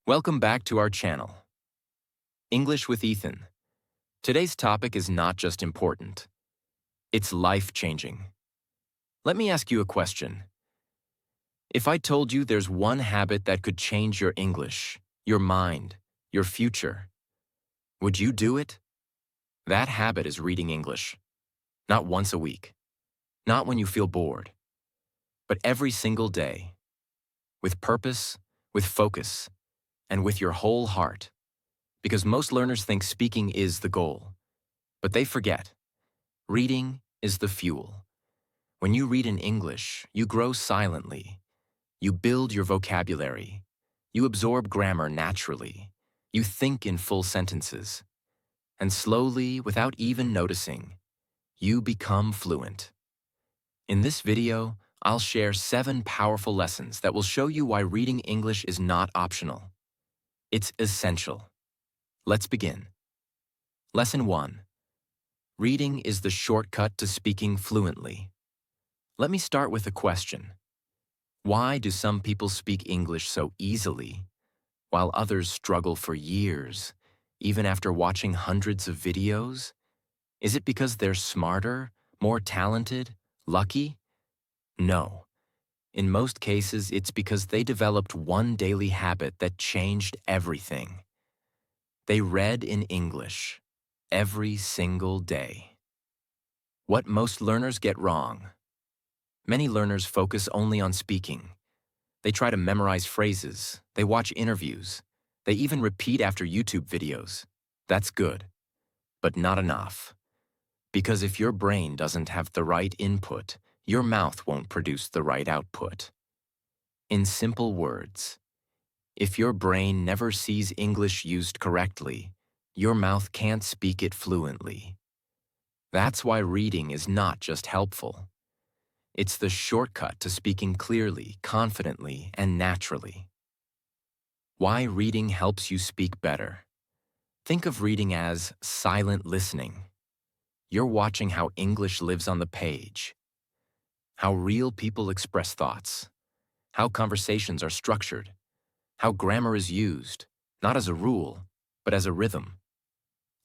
Welcome back to our channel, English with Ethan. Today's topic is not just important, it's life-changing. Let me ask you a question. If I told you there's one habit that could change your English, your mind, your future, would you do it? That habit is reading English. Not once a week, not when you feel bored, but every single day, with purpose, with focus, and with your whole heart. Because most learners think speaking is the goal, but they forget. Reading is the fuel. When you read in English, you grow silently. You build your vocabulary. You absorb grammar naturally. You think in full sentences. And slowly, without even noticing, you become fluent. In this video, I'll share 7 powerful lessons that will show you why reading English is not optional. It's essential. Let's begin. Lesson 1. Reading is the shortcut to speaking fluently. Let me start with a question. Why do some people speak English so easily, while others struggle for years, even after watching hundreds of videos? Is it because they're smarter, more talented, lucky? No. In most cases, it's because they developed one daily habit that changed everything. They read in English every single day. What most learners get wrong. Many learners focus only on speaking. They try to memorize phrases, they watch interviews, they even repeat after YouTube videos. That's good, but not enough. Because if your brain doesn't have the right input, your mouth won't produce the right output. In simple words, if your brain never sees English used correctly, your mouth can't speak it fluently. That's why reading is not just helpful. It's the shortcut to speaking clearly, confidently, and naturally. Why reading helps you speak better. Think of reading as silent listening. You're watching how English lives on the page, how real people express thoughts, how conversations are structured, how grammar is used, not as a rule, but as a rhythm.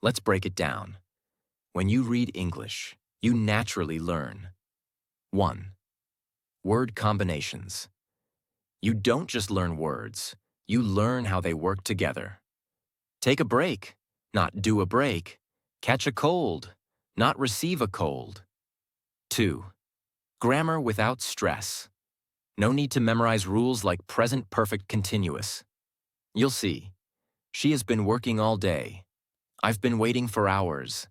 Let's break it down. When you read English, you naturally learn. 1. Word combinations. You don't just learn words, you learn how they work together. Take a break, not do a break. Catch a cold, not receive a cold. 2. Grammar without stress. No need to memorize rules like present perfect continuous. You'll see. She has been working all day. I've been waiting for hours.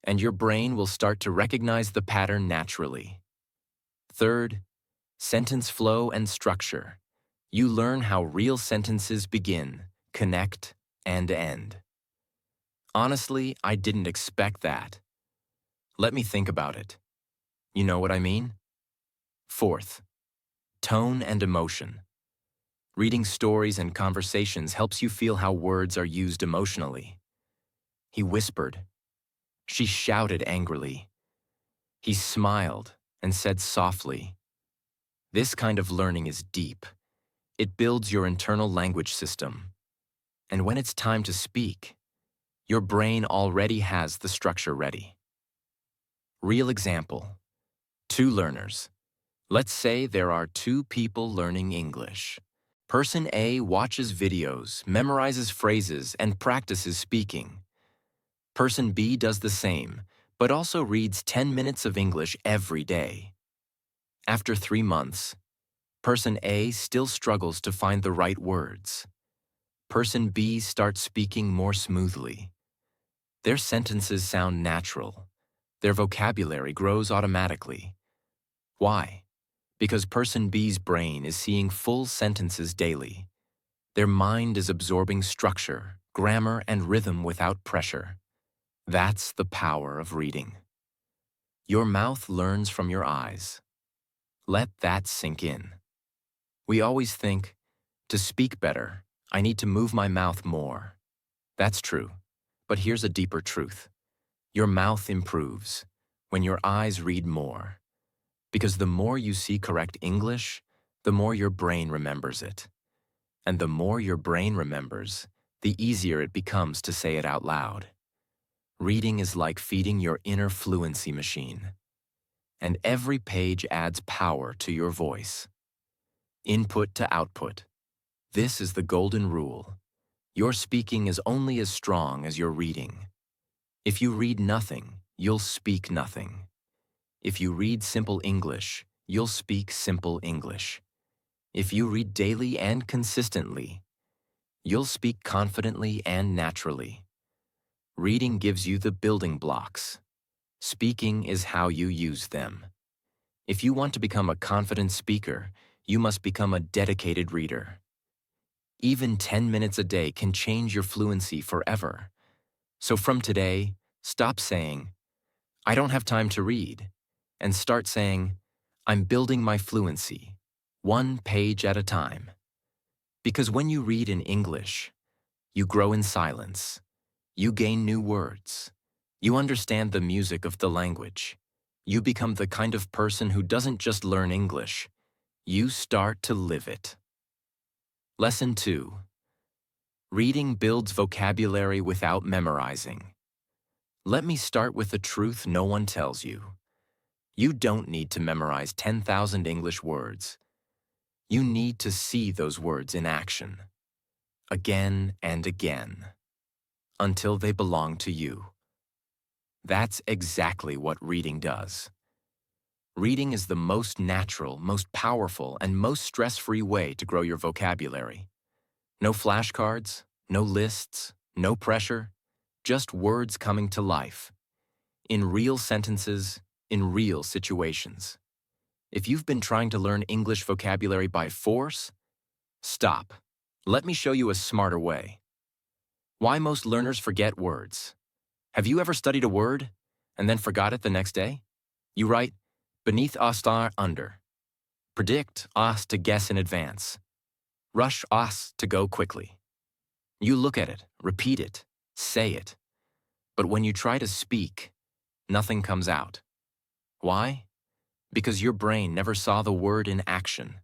And your brain will start to recognize the pattern naturally. 3. Sentence flow and structure. You learn how real sentences begin, connect, and end. Honestly, I didn't expect that. Let me think about it. You know what I mean? 4. Tone and emotion. Reading stories and conversations helps you feel how words are used emotionally. He whispered. She shouted angrily. He smiled and said softly. This kind of learning is deep. It builds your internal language system. And when it's time to speak, your brain already has the structure ready. Real example. 2 learners. Let's say there are 2 people learning English. Person A watches videos, memorizes phrases, and practices speaking. Person B does the same, but also reads 10 minutes of English every day. After 3 months, Person A still struggles to find the right words. Person B starts speaking more smoothly. Their sentences sound natural. Their vocabulary grows automatically. Why? Because Person B's brain is seeing full sentences daily. Their mind is absorbing structure, grammar, and rhythm without pressure. That's the power of reading. Your mouth learns from your eyes. Let that sink in. We always think, to speak better, I need to move my mouth more. That's true, but here's a deeper truth. Your mouth improves when your eyes read more. Because the more you see correct English, the more your brain remembers it. And the more your brain remembers, the easier it becomes to say it out loud. Reading is like feeding your inner fluency machine, and every page adds power to your voice. Input to output. This is the golden rule. Your speaking is only as strong as your reading. If you read nothing, you'll speak nothing. If you read simple English, you'll speak simple English. If you read daily and consistently, you'll speak confidently and naturally. Reading gives you the building blocks. Speaking is how you use them. If you want to become a confident speaker, you must become a dedicated reader. Even 10 minutes a day can change your fluency forever. So from today, stop saying, "I don't have time to read," and start saying, "I'm building my fluency, one page at a time." Because when you read in English, you grow in silence. You gain new words. You understand the music of the language. You become the kind of person who doesn't just learn English. You start to live it. Lesson 2. Reading builds vocabulary without memorizing. Let me start with the truth no one tells you. You don't need to memorize 10,000 English words. You need to see those words in action, again and again, until they belong to you. That's exactly what reading does. Reading is the most natural, most powerful, and most stress-free way to grow your vocabulary. No flashcards, no lists, no pressure, just words coming to life. In real sentences, in real situations. If you've been trying to learn English vocabulary by force, stop. Let me show you a smarter way. Why most learners forget words. Have you ever studied a word and then forgot it the next day? You write, beneath star under. Predict os to guess in advance. Rush os to go quickly. You look at it, repeat it, say it. But when you try to speak, nothing comes out. Why? Because your brain never saw the word in action.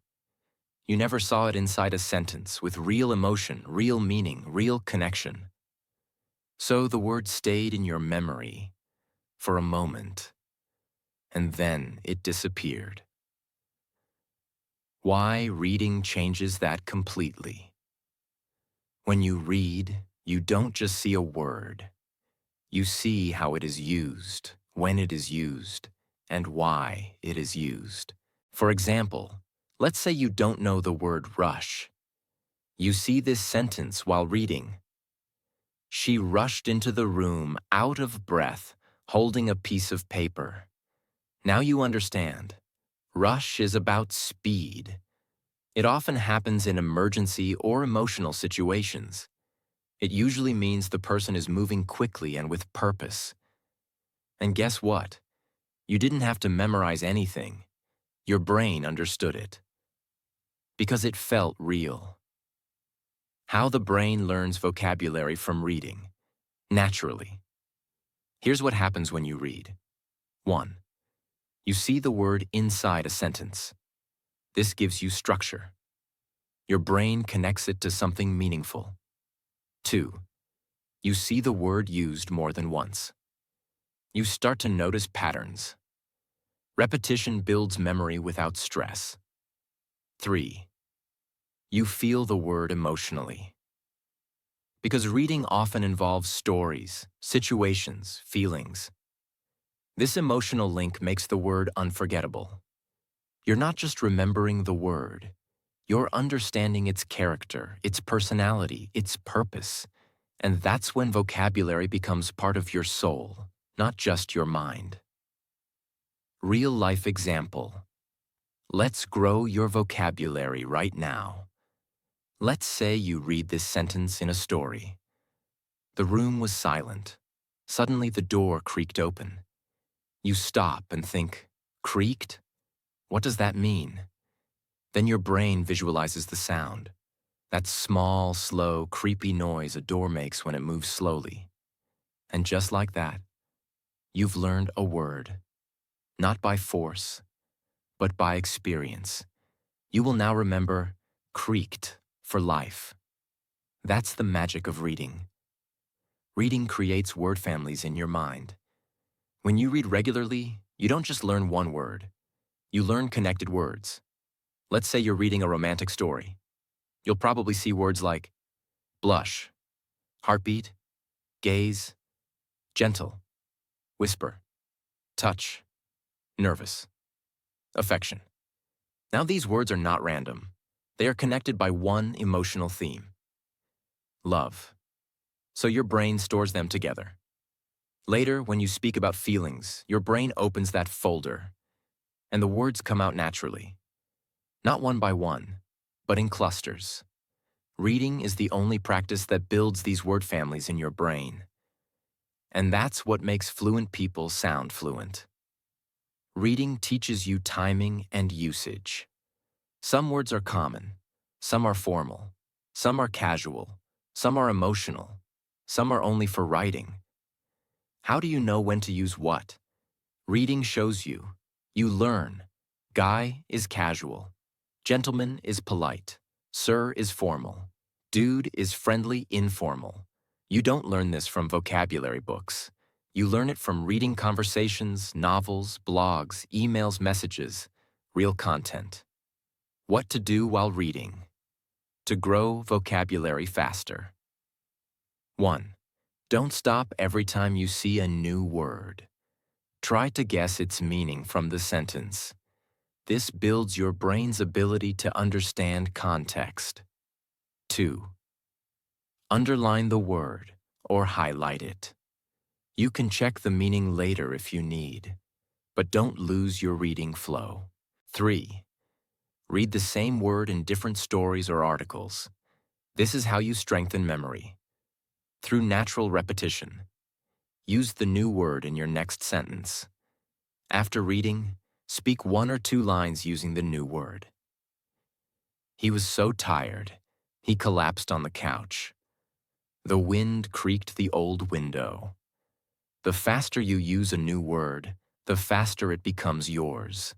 You never saw it inside a sentence with real emotion, real meaning, real connection. So the word stayed in your memory for a moment, and then it disappeared. Why reading changes that completely. When you read, you don't just see a word. You see how it is used, when it is used, and why it is used. For example, let's say you don't know the word rush. You see this sentence while reading. She rushed into the room, out of breath, holding a piece of paper. Now you understand. Rush is about speed. It often happens in emergency or emotional situations. It usually means the person is moving quickly and with purpose. And guess what? You didn't have to memorize anything. Your brain understood it. Because it felt real. How the brain learns vocabulary from reading. Naturally. Here's what happens when you read. 1. You see the word inside a sentence. This gives you structure. Your brain connects it to something meaningful. 2. You see the word used more than once. You start to notice patterns. Repetition builds memory without stress. 3. You feel the word emotionally. Because reading often involves stories, situations, feelings. This emotional link makes the word unforgettable. You're not just remembering the word, you're understanding its character, its personality, its purpose. And that's when vocabulary becomes part of your soul, not just your mind. Real-life example. Let's grow your vocabulary right now. Let's say you read this sentence in a story. The room was silent. Suddenly the door creaked open. You stop and think, creaked? What does that mean? Then your brain visualizes the sound. That small, slow, creepy noise a door makes when it moves slowly. And just like that, you've learned a word. Not by force, but by experience. You will now remember creaked for life. That's the magic of reading. Reading creates word families in your mind. When you read regularly, you don't just learn one word. You learn connected words. Let's say you're reading a romantic story. You'll probably see words like blush, heartbeat, gaze, gentle, whisper, touch, nervous, affection. Now these words are not random. They are connected by one emotional theme: love. So your brain stores them together. Later, when you speak about feelings, your brain opens that folder, and the words come out naturally. Not one by one, but in clusters. Reading is the only practice that builds these word families in your brain. And that's what makes fluent people sound fluent. Reading teaches you timing and usage. Some words are common, some are formal, some are casual, some are emotional, some are only for writing. How do you know when to use what? Reading shows you. You learn. Guy is casual. Gentleman is polite. Sir is formal. Dude is friendly, informal. You don't learn this from vocabulary books. You learn it from reading conversations, novels, blogs, emails, messages, real content. What to do while reading. To grow vocabulary faster. 1. Don't stop every time you see a new word. Try to guess its meaning from the sentence. This builds your brain's ability to understand context. 2. Underline the word or highlight it. You can check the meaning later if you need, but don't lose your reading flow. 3. Read the same word in different stories or articles. This is how you strengthen memory. Through natural repetition. Use the new word in your next sentence. After reading, speak 1 or 2 lines using the new word. He was so tired, he collapsed on the couch. The wind creaked the old window. The faster you use a new word, the faster it becomes yours.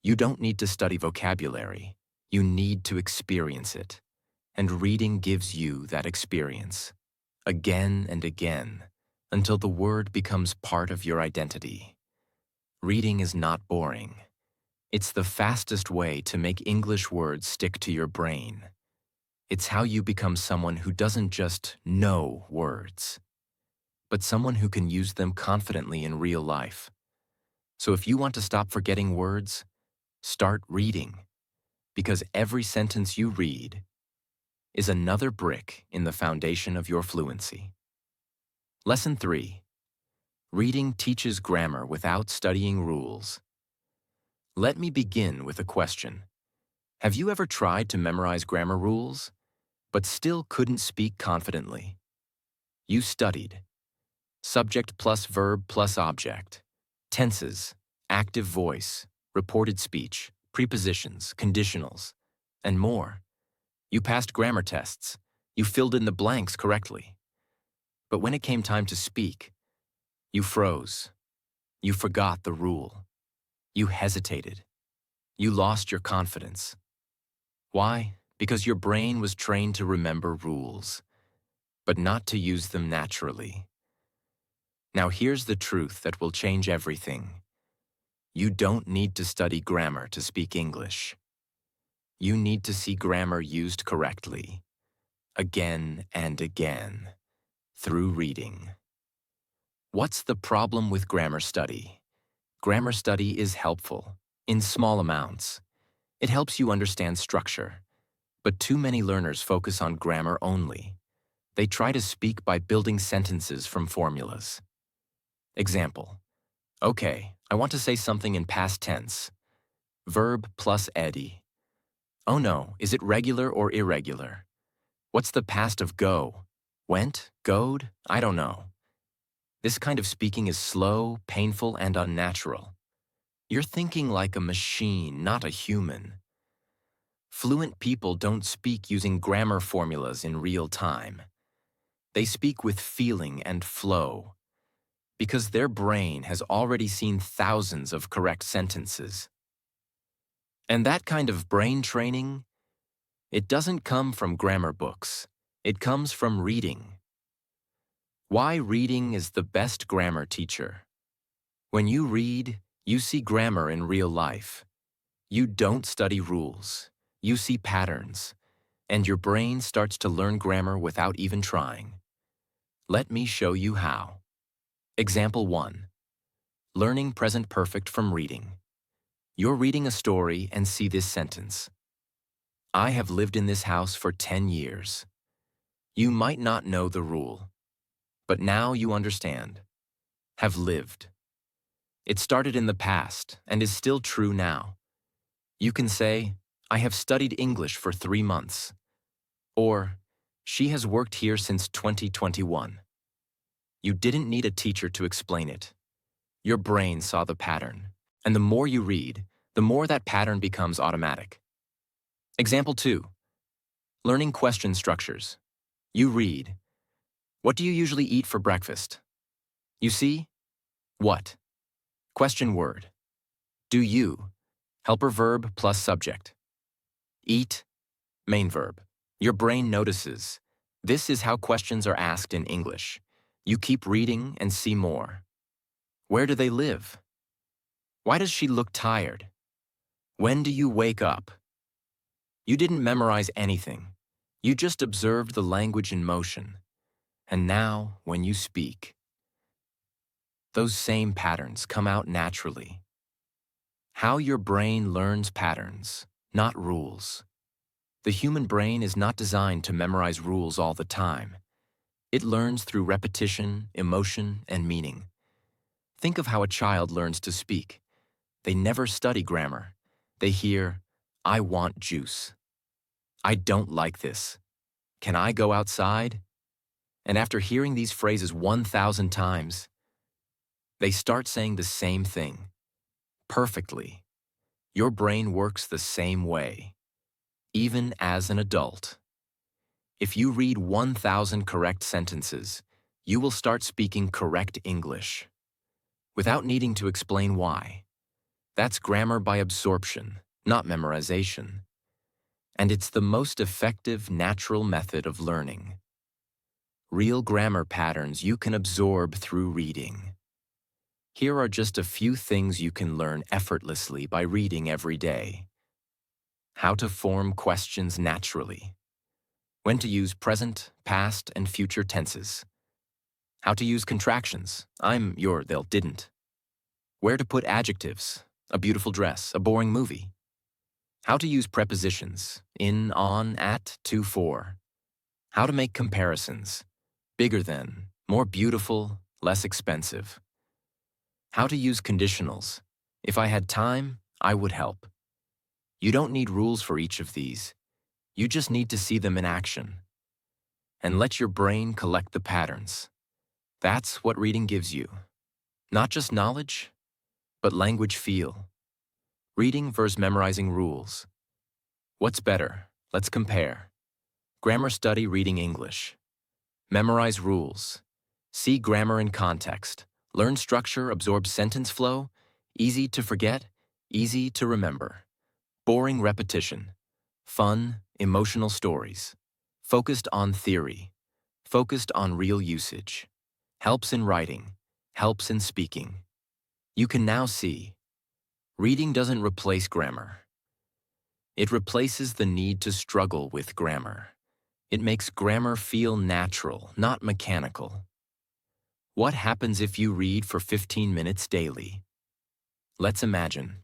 You don't need to study vocabulary. You need to experience it. And reading gives you that experience. Again and again, until the word becomes part of your identity. Reading is not boring. It's the fastest way to make English words stick to your brain. It's how you become someone who doesn't just know words, but someone who can use them confidently in real life. So if you want to stop forgetting words, start reading, because every sentence you read is another brick in the foundation of your fluency. Lesson 3. Reading teaches grammar without studying rules. Let me begin with a question. Have you ever tried to memorize grammar rules, but still couldn't speak confidently? You studied. Subject plus verb plus object. Tenses, active voice, reported speech, prepositions, conditionals, and more. You passed grammar tests. You filled in the blanks correctly. But when it came time to speak, you froze. You forgot the rule. You hesitated. You lost your confidence. Why? Because your brain was trained to remember rules, but not to use them naturally. Now here's the truth that will change everything. You don't need to study grammar to speak English. You need to see grammar used correctly, again and again, through reading. What's the problem with grammar study? Grammar study is helpful, in small amounts. It helps you understand structure, but too many learners focus on grammar only. They try to speak by building sentences from formulas. Example. Okay, I want to say something in past tense. Verb plus ed. Oh no, is it regular or irregular? What's the past of go? Went? Goed? I don't know. This kind of speaking is slow, painful, and unnatural. You're thinking like a machine, not a human. Fluent people don't speak using grammar formulas in real time. They speak with feeling and flow, because their brain has already seen thousands of correct sentences. And that kind of brain training It doesn't come from grammar books. It comes from reading. Why reading is the best grammar teacher. When you read, you see grammar in real life. You don't study rules. You see patterns, and your brain starts to learn grammar without even trying. Let me show you how. Example 1. Learning present perfect from reading. You're reading a story and see this sentence. I have lived in this house for 10 years. You might not know the rule, but now you understand. Have lived. It started in the past and is still true now. You can say, I have studied English for 3 months. Or, she has worked here since 2021. You didn't need a teacher to explain it. Your brain saw the pattern, and the more you read, the more that pattern becomes automatic. Example 2. Learning question structures. You read, what do you usually eat for breakfast? You see, what? Question word. Do you, helper verb plus subject. Eat, main verb. Your brain notices. This is how questions are asked in English. You keep reading and see more. Where do they live? Why does she look tired? When do you wake up? You didn't memorize anything. You just observed the language in motion. And now, when you speak, those same patterns come out naturally. How your brain learns patterns, not rules. The human brain is not designed to memorize rules all the time. It learns through repetition, emotion, and meaning. Think of how a child learns to speak. They never study grammar. They hear, I want juice. I don't like this. Can I go outside? And after hearing these phrases 1,000 times, they start saying the same thing. Perfectly. Your brain works the same way, even as an adult. If you read 1,000 correct sentences, you will start speaking correct English, without needing to explain why. That's grammar by absorption, not memorization. And it's the most effective, natural method of learning. Real grammar patterns you can absorb through reading. Here are just a few things you can learn effortlessly by reading every day. How to form questions naturally. When to use present, past, and future tenses. How to use contractions. I'm, your, they'll, didn't. Where to put adjectives. A beautiful dress, a boring movie. How to use prepositions. In, on, at, to, for. How to make comparisons. Bigger than, more beautiful, less expensive. How to use conditionals. If I had time, I would help. You don't need rules for each of these. You just need to see them in action. And let your brain collect the patterns. That's what reading gives you. Not just knowledge, but language feel. Reading versus memorizing rules. What's better? Let's compare. Grammar study reading English. Memorize rules. See grammar in context. Learn structure, absorb sentence flow. Easy to forget, easy to remember. Boring repetition. Fun, emotional stories. Focused on theory. Focused on real usage. Helps in writing. Helps in speaking. You can now see. Reading doesn't replace grammar. It replaces the need to struggle with grammar. It makes grammar feel natural, not mechanical. What happens if you read for 15 minutes daily? Let's imagine.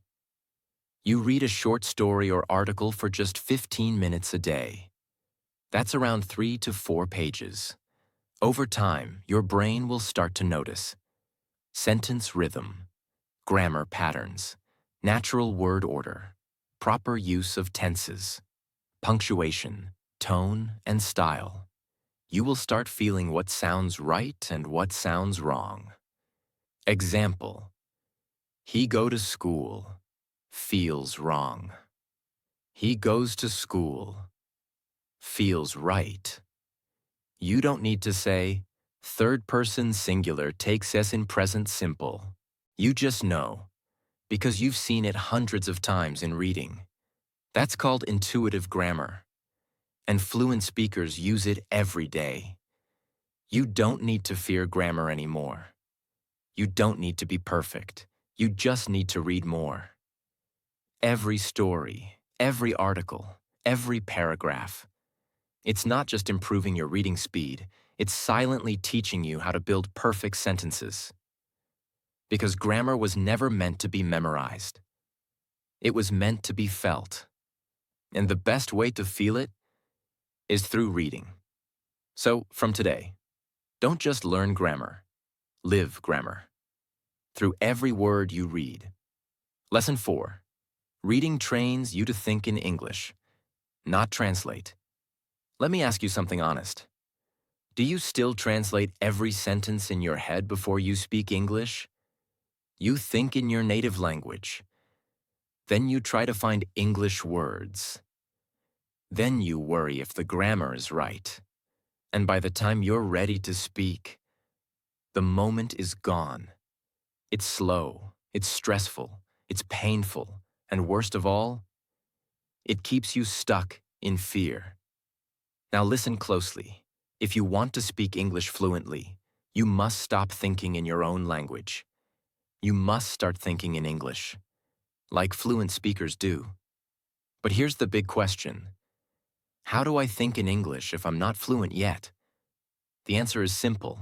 You read a short story or article for just 15 minutes a day. That's around 3 to 4 pages. Over time, your brain will start to notice sentence rhythm, grammar patterns, natural word order, proper use of tenses, punctuation, tone, and style. You will start feeling what sounds right and what sounds wrong. Example. He go to school. Feels wrong. He goes to school. Feels right. You don't need to say, third person singular takes S in present simple. You just know, because you've seen it hundreds of times in reading. That's called intuitive grammar. And fluent speakers use it every day. You don't need to fear grammar anymore. You don't need to be perfect. You just need to read more. Every story, every article, every paragraph. It's not just improving your reading speed, it's silently teaching you how to build perfect sentences. Because grammar was never meant to be memorized. It was meant to be felt. And the best way to feel it is through reading. So, from today, don't just learn grammar, live grammar. Through every word you read. Lesson 4. Reading trains you to think in English, not translate. Let me ask you something honest. Do you still translate every sentence in your head before you speak English? You think in your native language. Then you try to find English words. Then you worry if the grammar is right. And by the time you're ready to speak, the moment is gone. It's slow, it's stressful, it's painful, and worst of all, it keeps you stuck in fear. Now listen closely. If you want to speak English fluently, you must stop thinking in your own language. You must start thinking in English, like fluent speakers do. But here's the big question. How do I think in English if I'm not fluent yet? The answer is simple.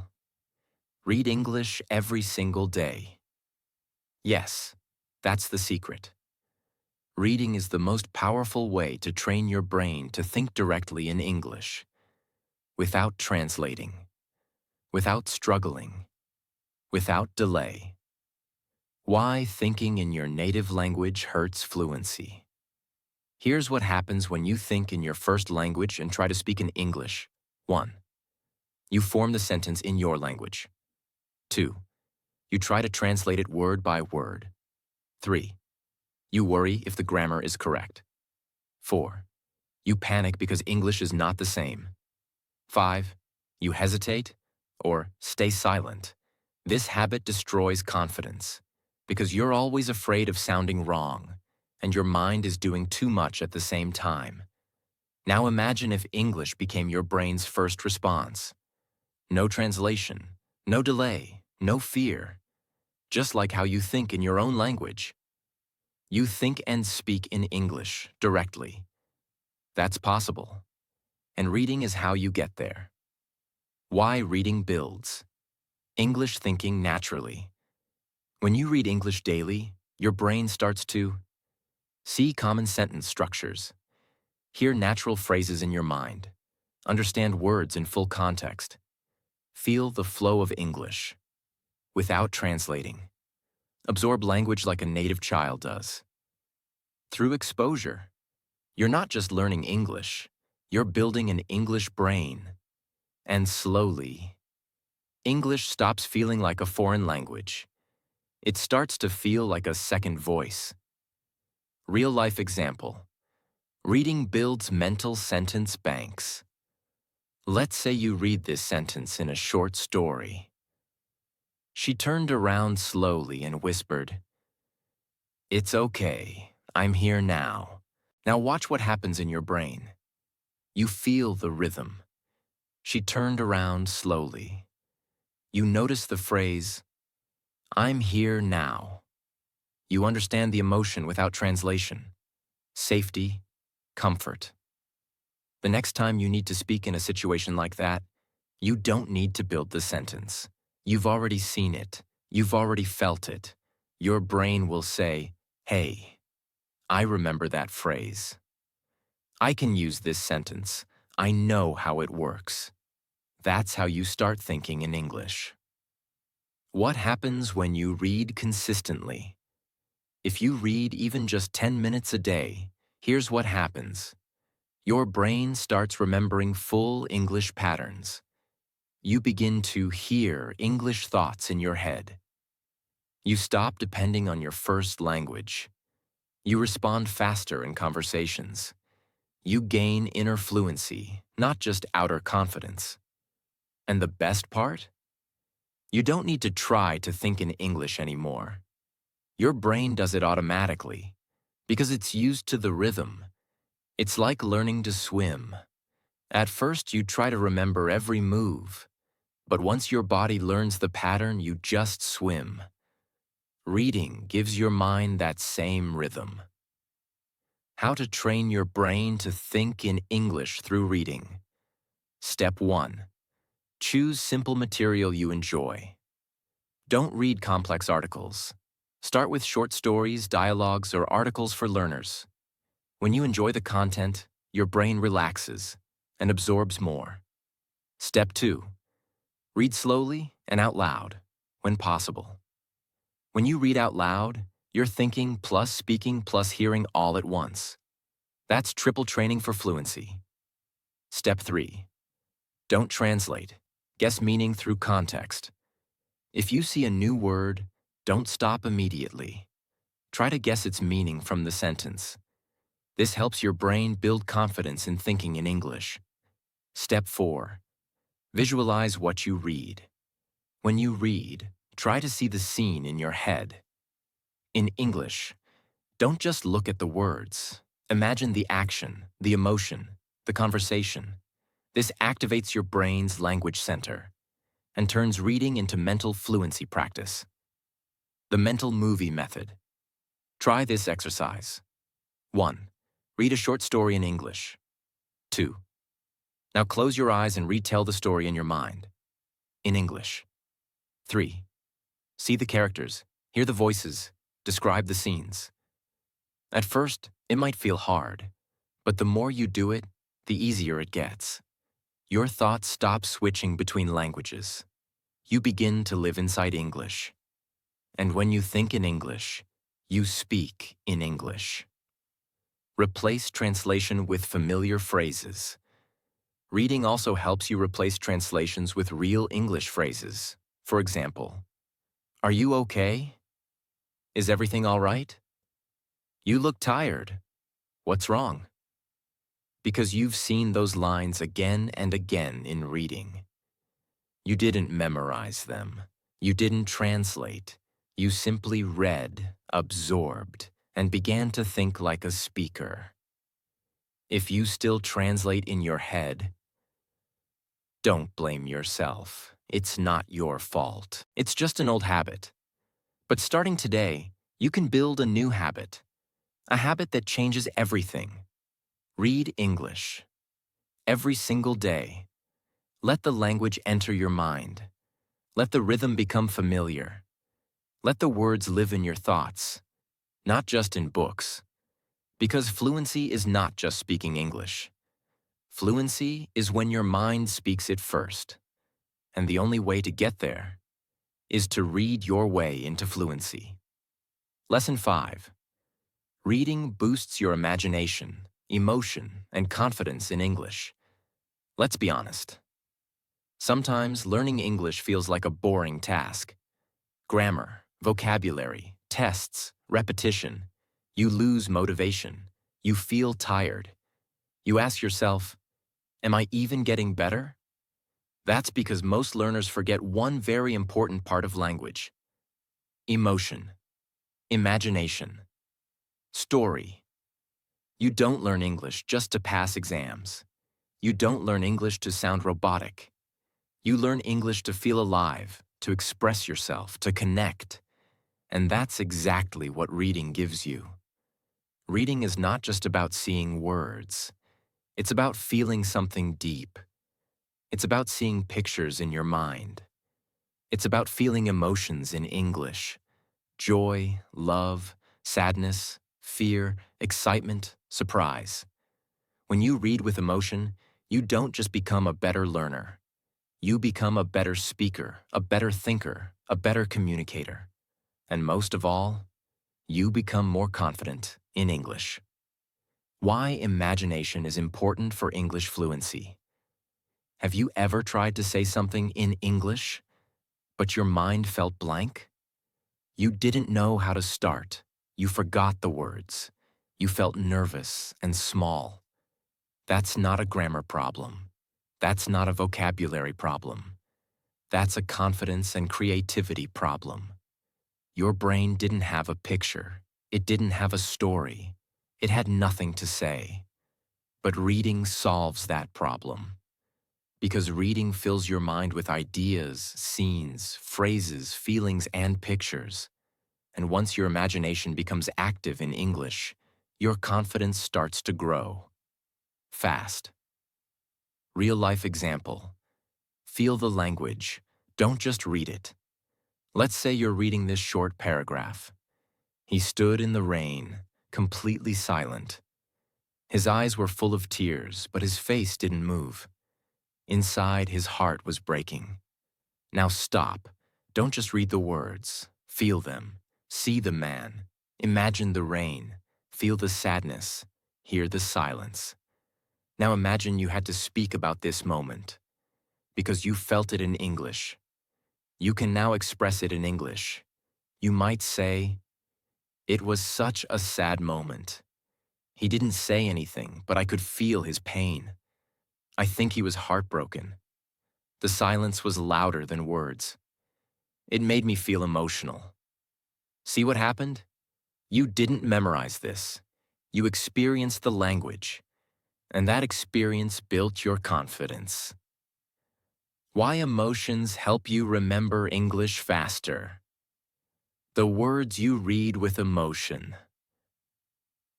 Read English every single day. Yes, that's the secret. Reading is the most powerful way to train your brain to think directly in English, without translating, without struggling, without delay. Why thinking in your native language hurts fluency. Here's what happens when you think in your first language and try to speak in English. 1. You form the sentence in your language. 2. You try to translate it word by word. 3. You worry if the grammar is correct. 4. You panic because English is not the same. 5. You hesitate or stay silent. This habit destroys confidence because you're always afraid of sounding wrong and your mind is doing too much at the same time. Now imagine if English became your brain's first response. No translation, no delay, no fear. Just like how you think in your own language. You think and speak in English directly. That's possible. And reading is how you get there. Why reading builds English thinking naturally. When you read English daily, your brain starts to see common sentence structures, hear natural phrases in your mind, understand words in full context, feel the flow of English without translating, absorb language like a native child does. Through exposure, you're not just learning English, you're building an English brain. And slowly, English stops feeling like a foreign language. It starts to feel like a second voice. Real-life example. Reading builds mental sentence banks. Let's say you read this sentence in a short story. She turned around slowly and whispered, "It's okay, I'm here now." Now watch what happens in your brain. You feel the rhythm. She turned around slowly. You notice the phrase, "I'm here now." You understand the emotion without translation. Safety, comfort. The next time you need to speak in a situation like that, you don't need to build the sentence. You've already seen it. You've already felt it. Your brain will say, "Hey, I remember that phrase. I can use this sentence. I know how it works." That's how you start thinking in English. What happens when you read consistently? If you read even just 10 minutes a day, here's what happens. Your brain starts remembering full English patterns. You begin to hear English thoughts in your head. You stop depending on your first language. You respond faster in conversations. You gain inner fluency, not just outer confidence. And the best part? You don't need to try to think in English anymore. Your brain does it automatically because it's used to the rhythm. It's like learning to swim. At first, you try to remember every move, but once your body learns the pattern, you just swim. Reading gives your mind that same rhythm. How to train your brain to think in English through reading. Step 1. Choose simple material you enjoy. Don't read complex articles. Start with short stories, dialogues, or articles for learners. When you enjoy the content, your brain relaxes and absorbs more. Step 2. Read slowly and out loud, when possible. When you read out loud, you're thinking plus speaking plus hearing all at once. That's triple training for fluency. Step 3. Don't translate. Guess meaning through context. If you see a new word, don't stop immediately. Try to guess its meaning from the sentence. This helps your brain build confidence in thinking in English. Step 4. Visualize what you read. When you read, try to see the scene in your head. In English, don't just look at the words. Imagine the action, the emotion, the conversation. This activates your brain's language center and turns reading into mental fluency practice. The mental movie method. Try this exercise. 1. Read a short story in English. 2. Now close your eyes and retell the story in your mind. In English. 3. See the characters, hear the voices, describe the scenes. At first, it might feel hard, but the more you do it, the easier it gets. Your thoughts stop switching between languages. You begin to live inside English. And when you think in English, you speak in English. Replace translation with familiar phrases. Reading also helps you replace translations with real English phrases. For example, "Are you okay? Is everything all right? You look tired. What's wrong?" Because you've seen those lines again and again in reading. You didn't memorize them. You didn't translate. You simply read, absorbed, and began to think like a speaker. If you still translate in your head, don't blame yourself. It's not your fault. It's just an old habit. But starting today, you can build a new habit. A habit that changes everything. Read English. Every single day. Let the language enter your mind. Let the rhythm become familiar. Let the words live in your thoughts, not just in books. Because fluency is not just speaking English. Fluency is when your mind speaks it first. And the only way to get there is to read your way into fluency. Lesson 5. Reading boosts your imagination, emotion, and confidence in English. Let's be honest. Sometimes learning English feels like a boring task. Grammar, vocabulary, tests, repetition. You lose motivation. You feel tired. You ask yourself, am I even getting better? That's because most learners forget one very important part of language. Emotion, imagination, story. You don't learn English just to pass exams. You don't learn English to sound robotic. You learn English to feel alive, to express yourself, to connect. And that's exactly what reading gives you. Reading is not just about seeing words. It's about feeling something deep. It's about seeing pictures in your mind. It's about feeling emotions in English. Joy, love, sadness, fear, excitement, surprise. When you read with emotion, you don't just become a better learner. You become a better speaker, a better thinker, a better communicator. And most of all, you become more confident in English. Why imagination is important for English fluency. Have you ever tried to say something in English, but your mind felt blank? You didn't know how to start. You forgot the words. You felt nervous and small. That's not a grammar problem. That's not a vocabulary problem. That's a confidence and creativity problem. Your brain didn't have a picture. It didn't have a story. It had nothing to say. But reading solves that problem. Because reading fills your mind with ideas, scenes, phrases, feelings, and pictures. And once your imagination becomes active in English, your confidence starts to grow. Fast. Real-life example. Feel the language. Don't just read it. Let's say you're reading this short paragraph. He stood in the rain, completely silent. His eyes were full of tears, but his face didn't move. Inside, his heart was breaking. Now stop. Don't just read the words. Feel them. See the man. Imagine the rain. Feel the sadness. Hear the silence. Now imagine you had to speak about this moment. Because you felt it in English. You can now express it in English. You might say, "It was such a sad moment. He didn't say anything, but I could feel his pain. I think he was heartbroken. The silence was louder than words. It made me feel emotional." See what happened? You didn't memorize this. You experienced the language, and that experience built your confidence. Why emotions help you remember English faster? The words you read with emotion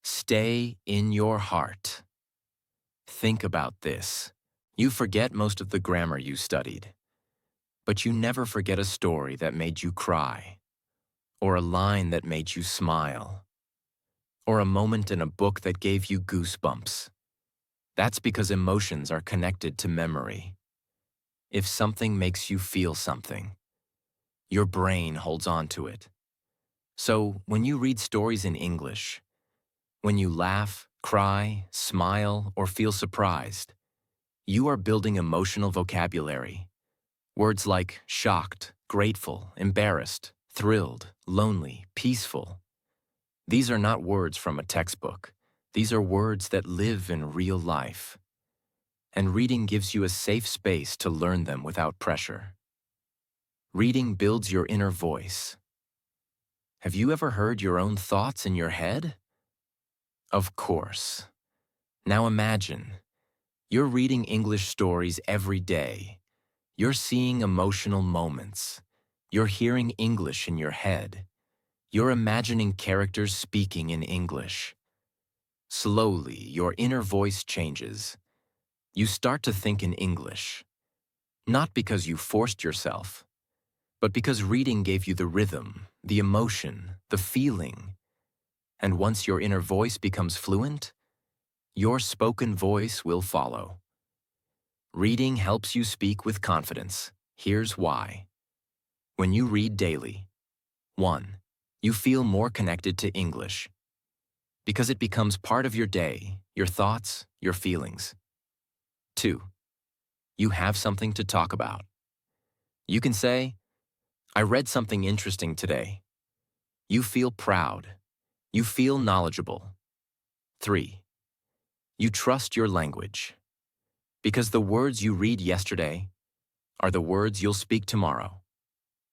stay in your heart. Think about this. You forget most of the grammar you studied, but you never forget a story that made you cry, or a line that made you smile, or a moment in a book that gave you goosebumps. That's because emotions are connected to memory. If something makes you feel something, your brain holds on to it. So when you read stories in English, when you laugh, cry, smile, or feel surprised, you are building emotional vocabulary. Words like shocked, grateful, embarrassed, thrilled, lonely, peaceful. These are not words from a textbook. These are words that live in real life. And reading gives you a safe space to learn them without pressure. Reading builds your inner voice. Have you ever heard your own thoughts in your head? Of course. Now imagine, you're reading English stories every day. You're seeing emotional moments. You're hearing English in your head. You're imagining characters speaking in English. Slowly, your inner voice changes. You start to think in English. Not because you forced yourself, but because reading gave you the rhythm, the emotion, the feeling. And once your inner voice becomes fluent, your spoken voice will follow. Reading helps you speak with confidence. Here's why. When you read daily, 1. You feel more connected to English because it becomes part of your day, your thoughts, your feelings. 2. You have something to talk about. You can say, "I read something interesting today." You feel proud. You feel knowledgeable. 3. You trust your language because the words you read yesterday are the words you'll speak tomorrow.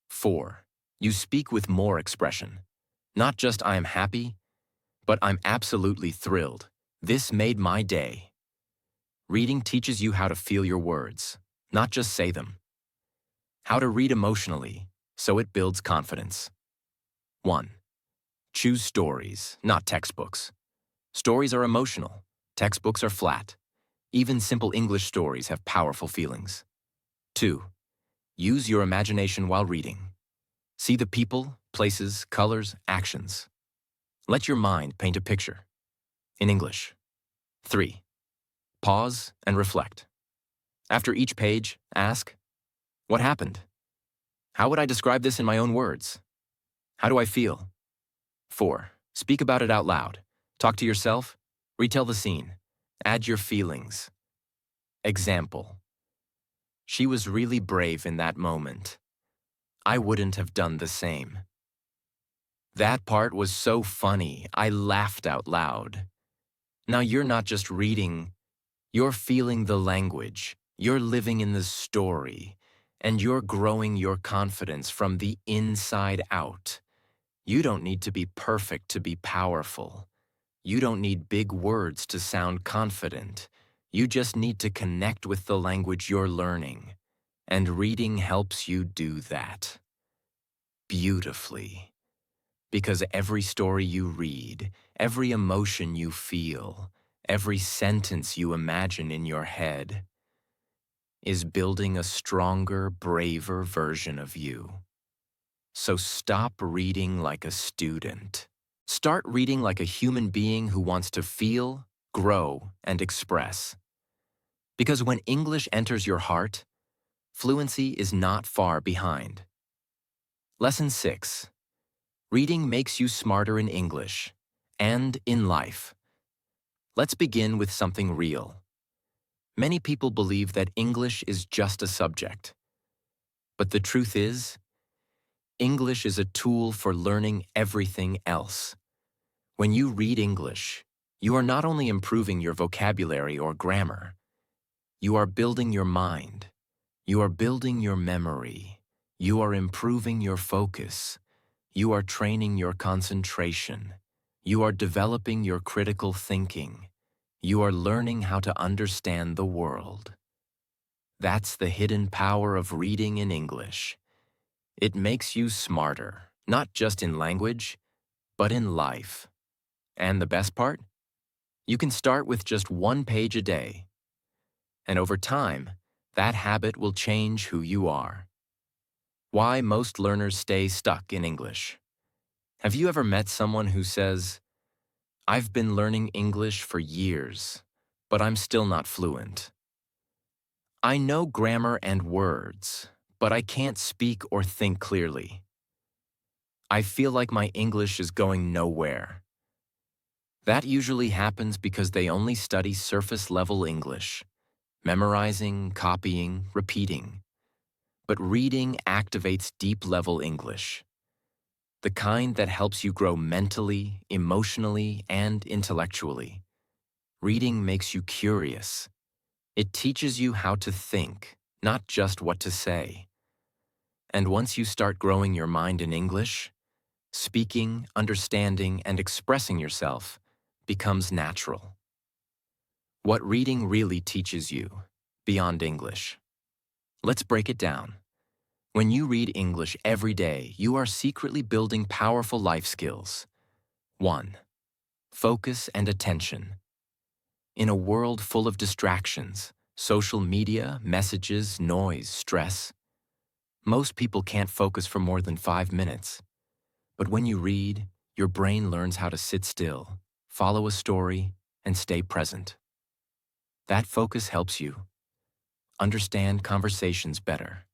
4. You speak with more expression. Not just "I am happy," but "I'm absolutely thrilled. This made my day." Reading teaches you how to feel your words, not just say them. How to read emotionally, so it builds confidence. 1. Choose stories, not textbooks. Stories are emotional. Textbooks are flat. Even simple English stories have powerful feelings. 2. Use your imagination while reading. See the people, places, colors, actions. Let your mind paint a picture. In English. 3. Pause and reflect. After each page, ask, "What happened? How would I describe this in my own words? How do I feel?" 4. Speak about it out loud. Talk to yourself. Retell the scene. Add your feelings. Example. She was really brave in that moment. I wouldn't have done the same. That part was so funny, I laughed out loud. Now you're not just reading, you're feeling the language, you're living in the story, and you're growing your confidence from the inside out. You don't need to be perfect to be powerful. You don't need big words to sound confident. You just need to connect with the language you're learning. And reading helps you do that beautifully. Because every story you read, every emotion you feel, every sentence you imagine in your head is building a stronger, braver version of you. So stop reading like a student. Start reading like a human being who wants to feel, grow, and express. Because when English enters your heart, fluency is not far behind. Lesson 6. Reading makes you smarter in English and in life. Let's begin with something real. Many people believe that English is just a subject. But the truth is, English is a tool for learning everything else. When you read English, you are not only improving your vocabulary or grammar, you are building your mind, you are building your memory, you are improving your focus, you are training your concentration, you are developing your critical thinking, you are learning how to understand the world. That's the hidden power of reading in English. It makes you smarter, not just in language, but in life. And the best part? You can start with just 1 page a day. And over time, that habit will change who you are. Why most learners stay stuck in English. Have you ever met someone who says, "I've been learning English for years, but I'm still not fluent. I know grammar and words, but I can't speak or think clearly. I feel like my English is going nowhere." That usually happens because they only study surface-level English, memorizing, copying, repeating. But reading activates deep-level English, the kind that helps you grow mentally, emotionally, and intellectually. Reading makes you curious. It teaches you how to think, not just what to say. And once you start growing your mind in English, speaking, understanding, and expressing yourself becomes natural. What reading really teaches you, beyond English. Let's break it down. When you read English every day, you are secretly building powerful life skills. 1. Focus and attention. In a world full of distractions, social media, messages, noise, stress, most people can't focus for more than 5 minutes. But when you read, your brain learns how to sit still, follow a story, and stay present. That focus helps you understand conversations better,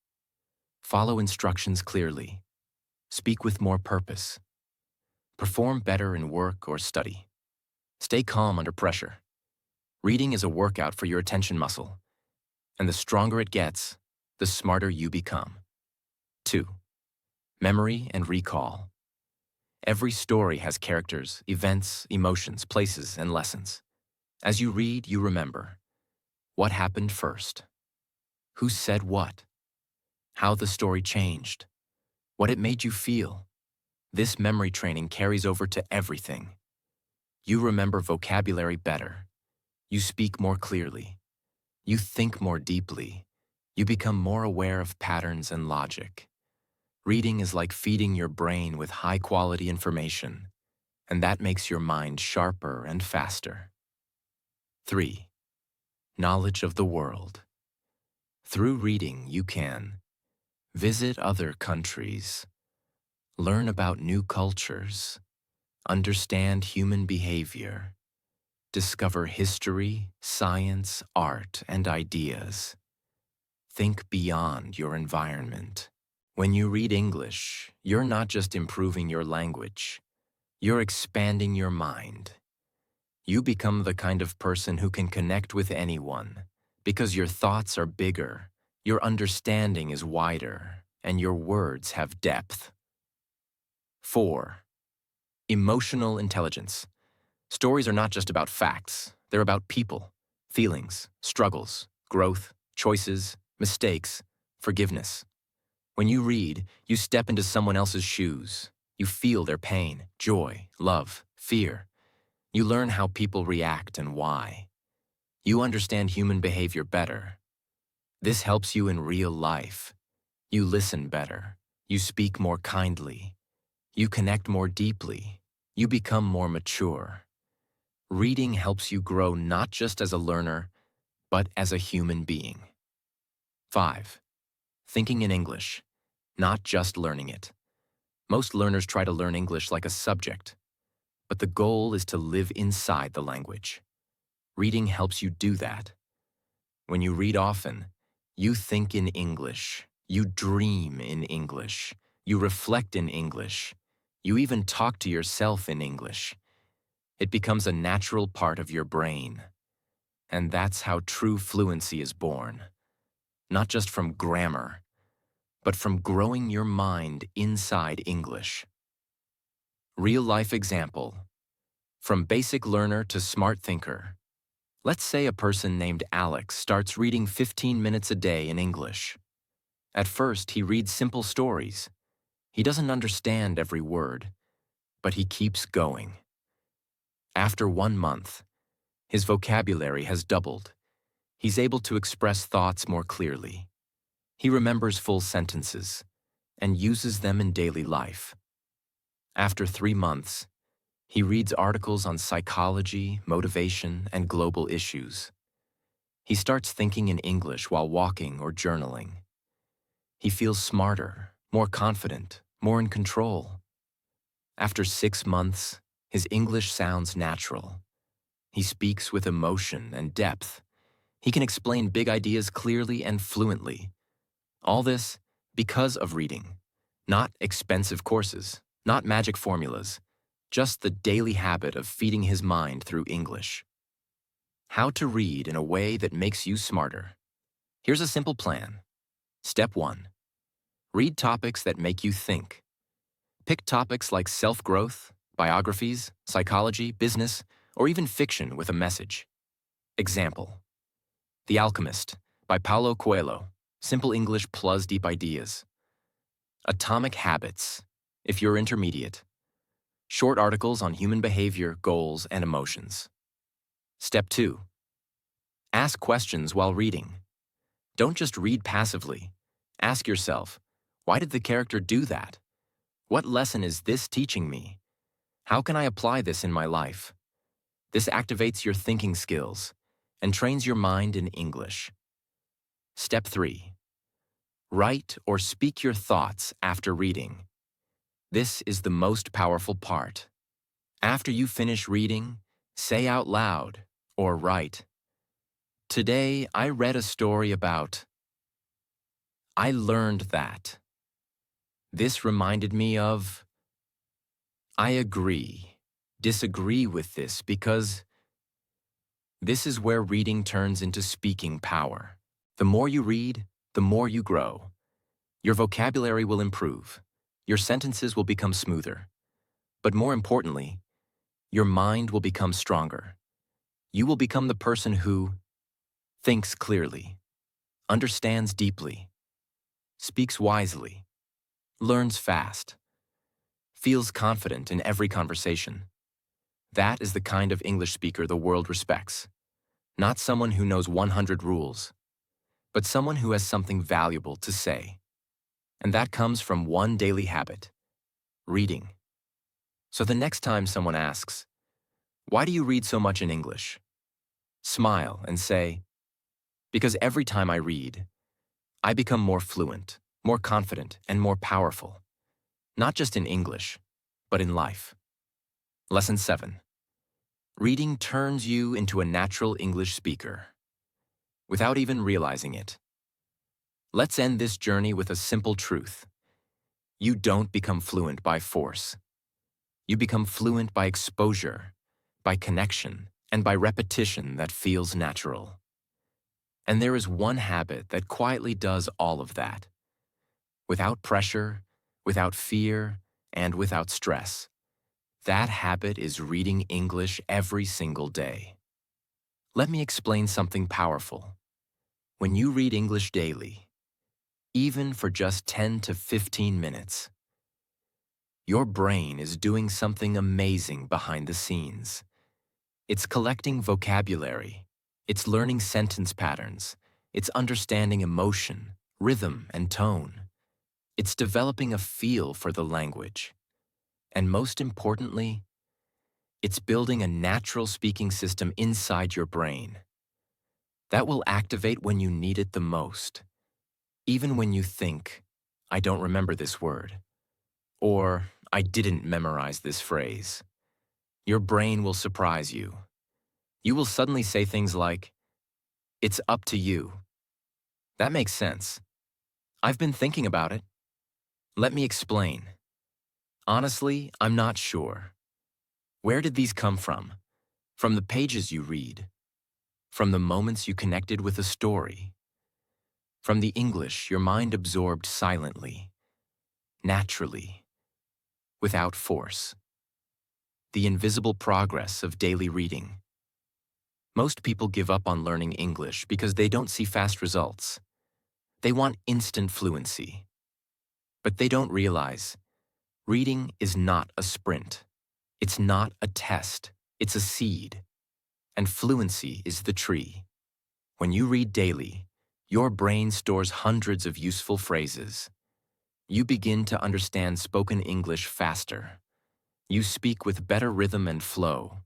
follow instructions clearly, speak with more purpose, perform better in work or study, stay calm under pressure. Reading is a workout for your attention muscle, and the stronger it gets, the smarter you become. 2. Memory and recall. Every story has characters, events, emotions, places, and lessons. As you read, you remember what happened first, who said what, how the story changed, what it made you feel. This memory training carries over to everything. You remember vocabulary better. You speak more clearly. You think more deeply. You become more aware of patterns and logic. Reading is like feeding your brain with high-quality information, and that makes your mind sharper and faster. 3. Knowledge of the world. Through reading, you can visit other countries, learn about new cultures, understand human behavior, discover history, science, art, and ideas. Think beyond your environment. When you read English, you're not just improving your language, you're expanding your mind. You become the kind of person who can connect with anyone because your thoughts are bigger, your understanding is wider, and your words have depth. 4. Emotional intelligence. Stories are not just about facts, they're about people, feelings, struggles, growth, choices, mistakes, forgiveness. When you read, you step into someone else's shoes. You feel their pain, joy, love, fear. You learn how people react and why. You understand human behavior better. This helps you in real life. You listen better. You speak more kindly. You connect more deeply. You become more mature. Reading helps you grow not just as a learner, but as a human being. 5. Thinking in English, not just learning it. Most learners try to learn English like a subject, but the goal is to live inside the language. Reading helps you do that. When you read often, you think in English, you dream in English, you reflect in English, you even talk to yourself in English. It becomes a natural part of your brain. And that's how true fluency is born. Not just from grammar, but from growing your mind inside English. Real-life example. From basic learner to smart thinker. Let's say a person named Alex starts reading 15 minutes a day in English. At first, he reads simple stories. He doesn't understand every word, but he keeps going. After 1 month, his vocabulary has doubled. He's able to express thoughts more clearly. He remembers full sentences and uses them in daily life. After 3 months, he reads articles on psychology, motivation, and global issues. He starts thinking in English while walking or journaling. He feels smarter, more confident, more in control. After 6 months, his English sounds natural. He speaks with emotion and depth. He can explain big ideas clearly and fluently. All this because of reading. Not expensive courses, not magic formulas, just the daily habit of feeding his mind through English. How to read in a way that makes you smarter. Here's a simple plan. Step 1. Read topics that make you think. Pick topics like self-growth, biographies, psychology, business, or even fiction with a message. Example. The Alchemist by Paulo Coelho. Simple English plus deep ideas. Atomic Habits, if you're intermediate. Short articles on human behavior, goals, and emotions. Step 2. Ask questions while reading. Don't just read passively. Ask yourself, why did the character do that? What lesson is this teaching me? How can I apply this in my life? This activates your thinking skills and trains your mind in English. Step 3. Write or speak your thoughts after reading. This is the most powerful part. After you finish reading, say out loud or write. Today, I read a story about. I learned that. This reminded me of. I agree, disagree with this because. This is where reading turns into speaking power. The more you read, the more you grow. Your vocabulary will improve. Your sentences will become smoother. But more importantly, your mind will become stronger. You will become the person who thinks clearly, understands deeply, speaks wisely, learns fast, feels confident in every conversation. That is the kind of English speaker the world respects. Not someone who knows 100 rules, but someone who has something valuable to say. And that comes from one daily habit, reading. So the next time someone asks, "Why do you read so much in English?" Smile and say, "Because every time I read, I become more fluent, more confident, and more powerful. Not just in English, but in life." Lesson 7. Reading turns you into a natural English speaker, without even realizing it. Let's end this journey with a simple truth. You don't become fluent by force. You become fluent by exposure, by connection, and by repetition that feels natural. And there is one habit that quietly does all of that. Without pressure, without fear, and without stress. That habit is reading English every single day. Let me explain something powerful. When you read English daily, even for just 10 to 15 minutes, your brain is doing something amazing behind the scenes. It's collecting vocabulary. It's learning sentence patterns. It's understanding emotion, rhythm, and tone. It's developing a feel for the language. And most importantly, it's building a natural speaking system inside your brain that will activate when you need it the most, even when you think, I don't remember this word, or I didn't memorize this phrase. Your brain will surprise you. You will suddenly say things like, it's up to you. That makes sense. I've been thinking about it. Let me explain. Honestly, I'm not sure. Where did these come from? From the pages you read, from the moments you connected with a story, from the English your mind absorbed silently, naturally, without force. The invisible progress of daily reading. Most people give up on learning English because they don't see fast results. They want instant fluency. But they don't realize reading is not a sprint. It's not a test. It's a seed. And fluency is the tree. When you read daily, your brain stores hundreds of useful phrases. You begin to understand spoken English faster. You speak with better rhythm and flow.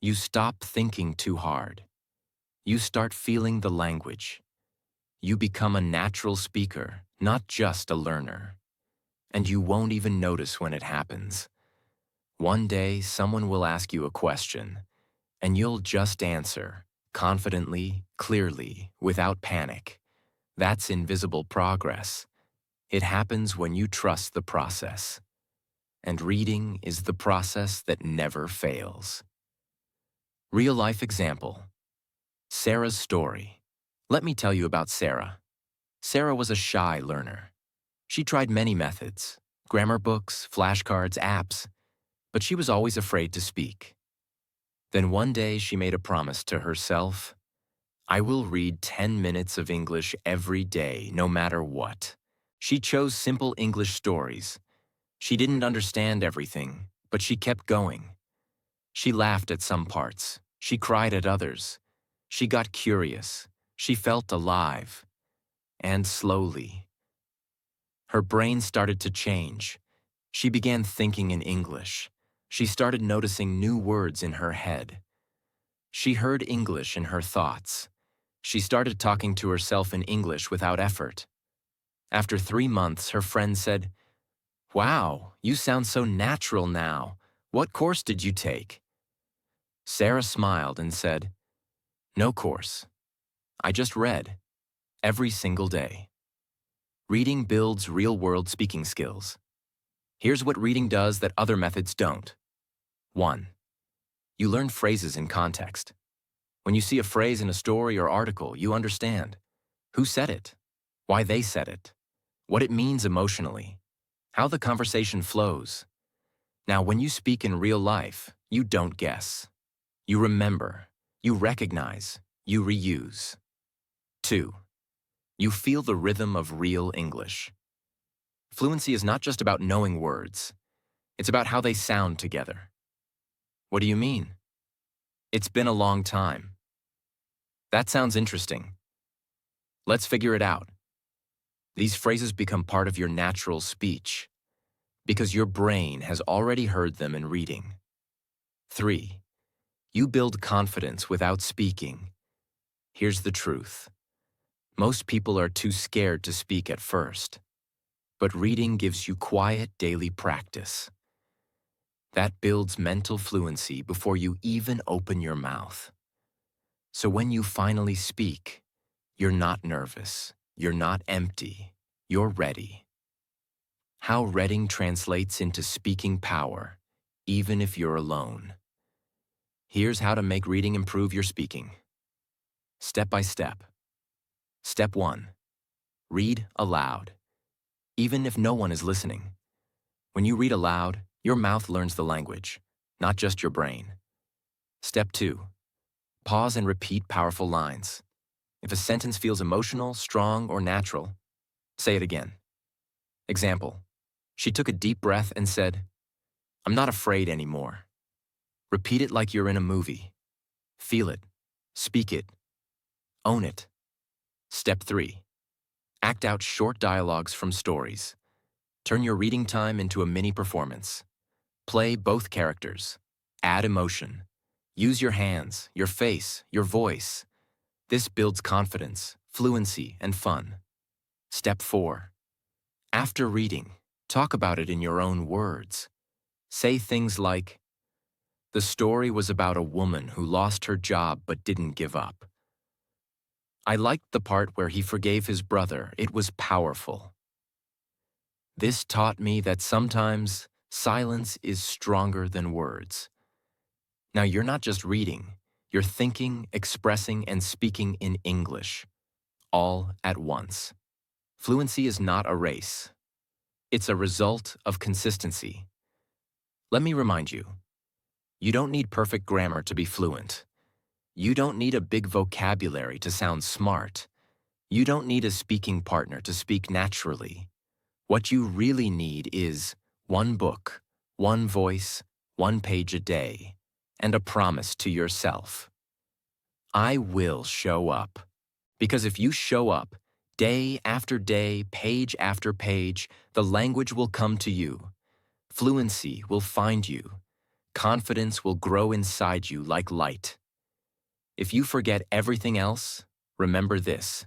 You stop thinking too hard. You start feeling the language. You become a natural speaker, not just a learner. And you won't even notice when it happens. One day, someone will ask you a question, and you'll just answer, confidently, clearly, without panic. That's invisible progress. It happens when you trust the process. And reading is the process that never fails. Real-life example. Sarah's story. Let me tell you about Sarah. Sarah was a shy learner. She tried many methods, grammar books, flashcards, apps, but she was always afraid to speak. Then one day she made a promise to herself, I will read 10 minutes of English every day, no matter what. She chose simple English stories. She didn't understand everything, but she kept going. She laughed at some parts. She cried at others. She got curious. She felt alive. And slowly, her brain started to change. She began thinking in English. She started noticing new words in her head. She heard English in her thoughts. She started talking to herself in English without effort. After 3 months, her friend said, Wow, you sound so natural now. What course did you take? Sarah smiled and said, No course. I just read. Every single day. Reading builds real-world speaking skills. Here's what reading does that other methods don't. 1. You learn phrases in context. When you see a phrase in a story or article, you understand who said it, why they said it, what it means emotionally, how the conversation flows. Now, when you speak in real life, you don't guess. You remember, you recognize, you reuse. 2. You feel the rhythm of real English. Fluency is not just about knowing words. It's about how they sound together. What do you mean? It's been a long time. That sounds interesting. Let's figure it out. These phrases become part of your natural speech because your brain has already heard them in reading. 3. You build confidence without speaking. Here's the truth. Most people are too scared to speak at first, but reading gives you quiet daily practice. That builds mental fluency before you even open your mouth. So when you finally speak, you're not nervous, you're not empty, you're ready. How reading translates into speaking power, even if you're alone. Here's how to make reading improve your speaking. Step by step. Step 1. Read aloud, even if no one is listening. When you read aloud, your mouth learns the language, not just your brain. Step 2. Pause and repeat powerful lines. If a sentence feels emotional, strong, or natural, say it again. Example. She took a deep breath and said, I'm not afraid anymore. Repeat it like you're in a movie. Feel it. Speak it. Own it. Step 3. Act out short dialogues from stories. Turn your reading time into a mini performance. Play both characters. Add emotion. Use your hands, your face, your voice. This builds confidence, fluency, and fun. Step 4. After reading, talk about it in your own words. Say things like, "The story was about a woman who lost her job but didn't give up. I liked the part where he forgave his brother. It was powerful. This taught me that sometimes silence is stronger than words." Now, you're not just reading, you're thinking, expressing, and speaking in English, all at once. Fluency is not a race. It's a result of consistency. Let me remind you, you don't need perfect grammar to be fluent. You don't need a big vocabulary to sound smart. You don't need a speaking partner to speak naturally. What you really need is one book, one voice, one page a day, and a promise to yourself. I will show up. Because if you show up, day after day, page after page, the language will come to you. Fluency will find you. Confidence will grow inside you like light. If you forget everything else, remember this.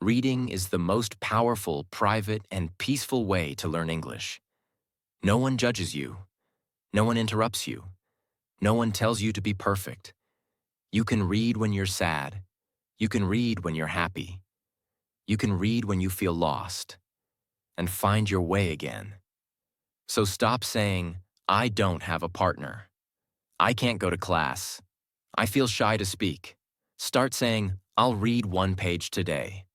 Reading is the most powerful, private, and peaceful way to learn English. No one judges you. No one interrupts you. No one tells you to be perfect. You can read when you're sad. You can read when you're happy. You can read when you feel lost. And find your way again. So stop saying, "I don't have a partner. I can't go to class. I feel shy to speak." Start saying, "I'll read one page today.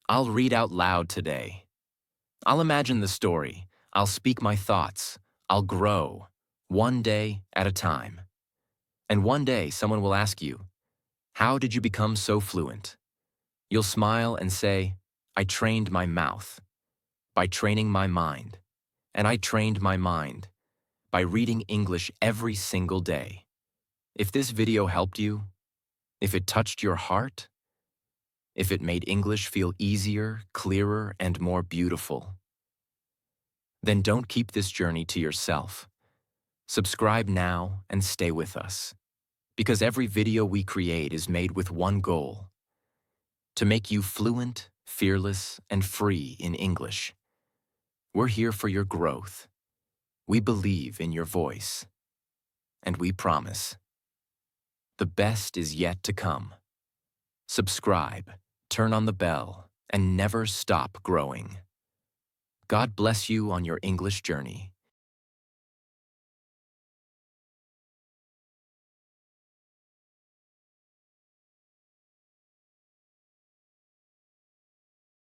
I'll read out loud today. I'll imagine the story. I'll speak my thoughts. I'll grow, one day at a time." And one day someone will ask you, "How did you become so fluent?" You'll smile and say, "I trained my mouth by training my mind. And I trained my mind by reading English every single day." If this video helped you, if it touched your heart, if it made English feel easier, clearer, and more beautiful, then don't keep this journey to yourself. Subscribe now and stay with us. Because every video we create is made with one goal: to make you fluent, fearless, and free in English. We're here for your growth. We believe in your voice. And we promise, the best is yet to come. Subscribe, turn on the bell, and never stop growing. God bless you on your English journey.